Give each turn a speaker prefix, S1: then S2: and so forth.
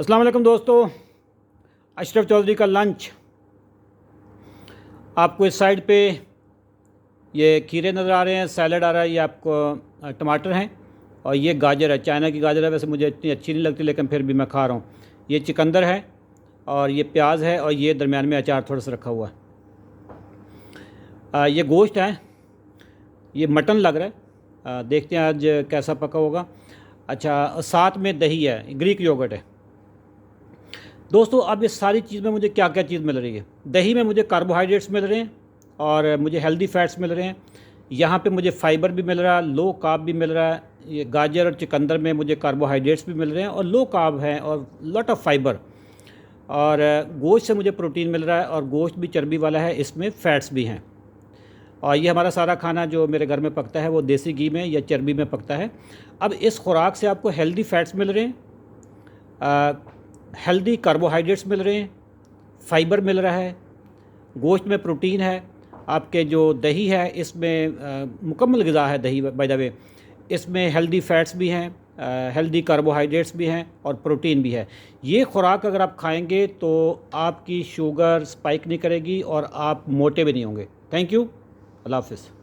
S1: अस्सलाम वालेकुम दोस्तों, अशरफ चौधरी का लंच। आपको इस साइड पे ये खीरे नज़र आ रहे हैं, सैलड आ रहा है, ये आपको टमाटर हैं और ये गाजर है, चाइना की गाजर है। वैसे मुझे इतनी अच्छी नहीं लगती लेकिन फिर भी मैं खा रहा हूँ। ये चुकंदर है और ये प्याज है और ये दरमियान में अचार थोड़ा सा रखा हुआ है। ये गोश्त है, ये मटन लग रहा है। देखते हैं आज कैसा पका होगा। अच्छा, साथ में दही है, ग्रीक योगर्ट है। दोस्तों अब इस सारी चीज़ में मुझे क्या क्या चीज़ मिल रही है। दही में मुझे कार्बोहाइड्रेट्स मिल रहे हैं और मुझे हेल्दी फैट्स मिल रहे हैं। यहाँ पे मुझे फाइबर भी मिल रहा है, लो कार्ब भी मिल रहा है। ये गाजर और चुकंदर में मुझे कार्बोहाइड्रेट्स भी मिल रहे हैं और लो कार्ब हैं और लॉट ऑफ फाइबर। और गोश्त से मुझे प्रोटीन मिल रहा है और गोश्त भी चर्बी वाला है, इसमें फ़ैट्स भी हैं। और ये हमारा सारा खाना जो मेरे घर में पकता है वो देसी घी में या चर्बी में पकता है। अब इस खुराक से आपको हेल्दी फैट्स मिल रहे हैं, हेल्दी कार्बोहाइड्रेट्स मिल रहे हैं, फाइबर मिल रहा है, गोश्त में प्रोटीन है। आपके जो दही है इसमें मुकम्मल ग़िज़ा है दही, बाय द वे। इसमें हेल्दी फैट्स भी हैं, हेल्दी कार्बोहाइड्रेट्स भी हैं और प्रोटीन भी है। ये खुराक अगर आप खाएंगे तो आपकी शुगर स्पाइक नहीं करेगी और आप मोटे भी नहीं होंगे। थैंक यू, अल्लाह हाफ़िज़।